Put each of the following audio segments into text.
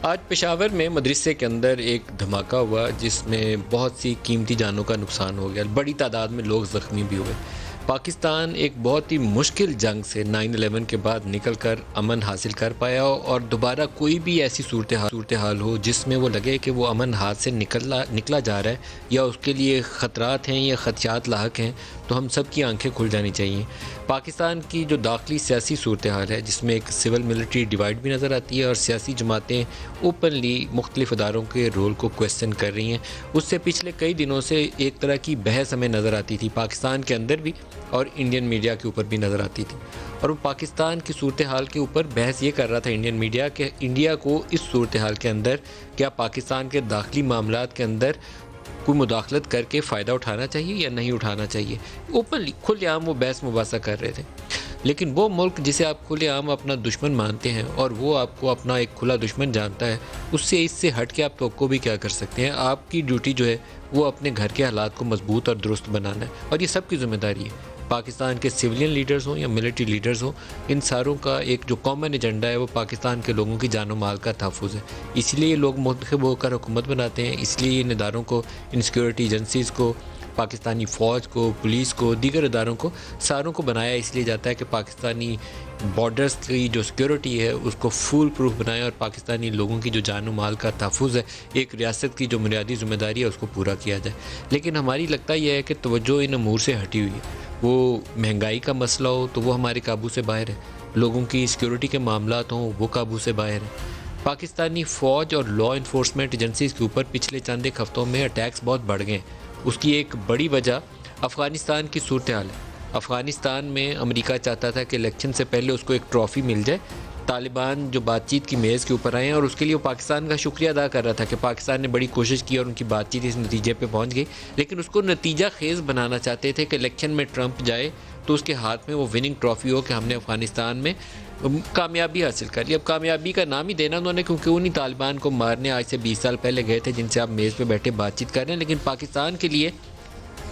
آج پشاور میں مدرسے کے اندر ایک دھماکہ ہوا جس میں بہت سی قیمتی جانوں کا نقصان ہو گیا، بڑی تعداد میں لوگ زخمی بھی ہوئے۔ پاکستان ایک بہت ہی مشکل جنگ سے 9/11 کے بعد نکل کر امن حاصل کر پایا اور دوبارہ کوئی بھی ایسی صورتحال ہو جس میں وہ لگے کہ وہ امن ہاتھ سے نکلا جا رہا ہے یا اس کے لیے خطرات ہیں یا خدشات لاحق ہیں، تو ہم سب کی آنکھیں کھل جانی چاہیے۔ پاکستان کی جو داخلی سیاسی صورتحال ہے جس میں ایک سول ملٹری ڈیوائڈ بھی نظر آتی ہے اور سیاسی جماعتیں اوپنلی مختلف اداروں کے رول کو کویسچن کر رہی ہیں، اس سے پچھلے کئی دنوں سے ایک طرح کی بحث ہمیں نظر آتی تھی پاکستان کے اندر بھی اور انڈین میڈیا کے اوپر بھی نظر آتی تھی، اور وہ پاکستان کی صورتحال کے اوپر بحث یہ کر رہا تھا انڈین میڈیا کہ انڈیا کو اس صورتحال کے اندر کیا پاکستان کے داخلی معاملات کے اندر کوئی مداخلت کر کے فائدہ اٹھانا چاہیے یا نہیں اٹھانا چاہیے۔ اوپنلی کھلے عام وہ بحث مباحثہ کر رہے تھے، لیکن وہ ملک جسے آپ کھلے عام اپنا دشمن مانتے ہیں اور وہ آپ کو اپنا ایک کھلا دشمن جانتا ہے، اس سے ہٹ کے آپ توقع بھی کیا کر سکتے ہیں؟ آپ کی ڈیوٹی جو ہے وہ اپنے گھر کے حالات کو مضبوط اور درست بنانا ہے، اور یہ سب کی ذمہ داری ہے۔ پاکستان کے سویلین لیڈرز ہوں یا ملٹری لیڈرز ہوں، ان ساروں کا ایک جو کامن ایجنڈا ہے وہ پاکستان کے لوگوں کی جان و مال کا تحفظ ہے۔ اس لیے یہ لوگ منتخب ہو کر حکومت بناتے ہیں، اس لیے ان اداروں کو، ان سیکورٹی ایجنسیز کو، پاکستانی فوج کو، پولیس کو، دیگر اداروں کو، ساروں کو بنایا اس لیے جاتا ہے کہ پاکستانی بارڈرز کی جو سیکورٹی ہے اس کو فول پروف بنائیں اور پاکستانی لوگوں کی جو جان و مال کا تحفظ ہے، ایک ریاست کی جو بنیادی ذمہ داری ہے اس کو پورا کیا جائے۔ لیکن ہماری لگتا یہ ہے کہ توجہ ان امور سے ہٹی ہوئی ہے۔ وہ مہنگائی کا مسئلہ ہو تو وہ ہمارے قابو سے باہر ہے، لوگوں کی سیکورٹی کے معاملات ہوں وہ قابو سے باہر ہیں۔ پاکستانی فوج اور لا انفورسمنٹ ایجنسیز کے اوپر پچھلے چند ایک ہفتوں میں اٹیکس بہت بڑھ گئے ہیں۔ اس کی ایک بڑی وجہ افغانستان کی صورتحال ہے۔ افغانستان میں امریکہ چاہتا تھا کہ الیکشن سے پہلے اس کو ایک ٹرافی مل جائے، طالبان جو بات چیت کی میز کے اوپر آئے ہیں، اور اس کے لیے وہ پاکستان کا شکریہ ادا کر رہا تھا کہ پاکستان نے بڑی کوشش کی اور ان کی بات چیت اس نتیجے پہ پہنچ گئی، لیکن اس کو نتیجہ خیز بنانا چاہتے تھے کہ الیکشن میں ٹرمپ جائے تو اس کے ہاتھ میں وہ وننگ ٹرافی ہو کہ ہم نے افغانستان میں کامیابی حاصل کر لی۔ اب کامیابی کا نام ہی دینا انہوں نے، کیونکہ انہی طالبان کو مارنے آج سے 20 سال پہلے گئے تھے جن سے آپ میز پہ بیٹھے بات چیت کر رہے ہیں، لیکن پاکستان کے لیے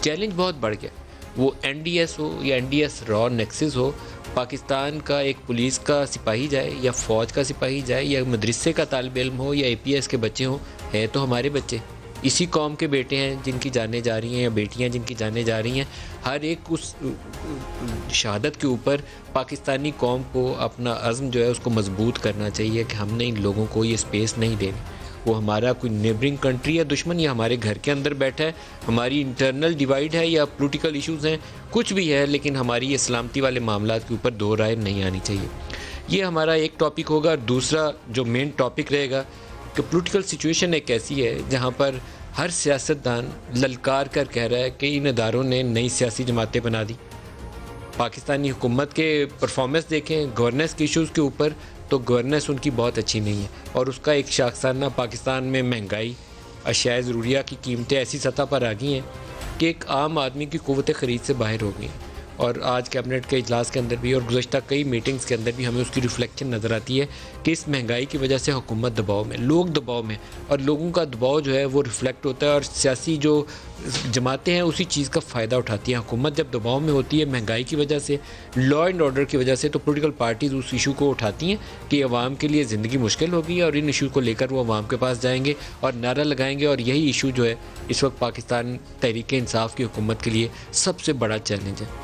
چیلنج بہت بڑھ گیا۔ وہ این ڈی ایس ہو یا این ڈی ایس را نیکسس ہو، پاکستان کا ایک پولیس کا سپاہی جائے یا فوج کا سپاہی جائے یا مدرسے کا طالب علم ہو یا اے پی ایس کے بچے ہوں، ہیں تو ہمارے بچے، اسی قوم کے بیٹے ہیں جن کی جانیں جا رہی ہیں یا بیٹیاں جن کی جانیں جا رہی ہیں۔ ہر ایک اس شہادت کے اوپر پاکستانی قوم کو اپنا عزم جو ہے اس کو مضبوط کرنا چاہیے کہ ہم نے ان لوگوں کو یہ سپیس نہیں دینی۔ وہ ہمارا کوئی نیبرنگ کنٹری یا دشمن یا ہمارے گھر کے اندر بیٹھا ہے، ہماری انٹرنل ڈیوائیڈ ہے یا پولیٹیکل ایشوز ہیں، کچھ بھی ہے، لیکن ہماری یہ سلامتی والے معاملات کے اوپر دو رائے نہیں آنی چاہیے۔ یہ ہمارا ایک ٹاپک ہوگا، اور دوسرا جو مین ٹاپک رہے گا کہ پولیٹیکل سچویشن ایک ایسی ہے جہاں پر ہر سیاستدان للکار کر کہہ رہا ہے کہ ان اداروں نے نئی سیاسی جماعتیں بنا دی۔ پاکستانی حکومت کے پرفارمنس دیکھیں گورننس کے ایشوز کے اوپر، تو گورننس ان کی بہت اچھی نہیں ہے، اور اس کا ایک شاخسانہ پاکستان میں مہنگائی، اشیاء ضروریہ کی قیمتیں ایسی سطح پر آ گئی ہیں کہ ایک عام آدمی کی قوت خرید سے باہر ہو گئی ہیں۔ اور آج کیبنٹ کے اجلاس کے اندر بھی اور گزشتہ کئی میٹنگز کے اندر بھی ہمیں اس کی ریفلیکشن نظر آتی ہے کہ اس مہنگائی کی وجہ سے حکومت دباؤ میں، لوگ دباؤ میں، اور لوگوں کا دباؤ جو ہے وہ ریفلیکٹ ہوتا ہے، اور سیاسی جو جماعتیں ہیں اسی چیز کا فائدہ اٹھاتی ہیں۔ حکومت جب دباؤ میں ہوتی ہے مہنگائی کی وجہ سے، لا اینڈ آرڈر کی وجہ سے، تو پولیٹیکل پارٹیز اس ایشو کو اٹھاتی ہیں کہ عوام کے لیے زندگی مشکل ہوگی، اور ان ایشو کو لے کر وہ عوام کے پاس جائیں گے اور نعرہ لگائیں گے، اور یہی ایشو جو ہے اس وقت پاکستان تحریک انصاف کی حکومت کے لیے سب سے بڑا چیلنج ہے۔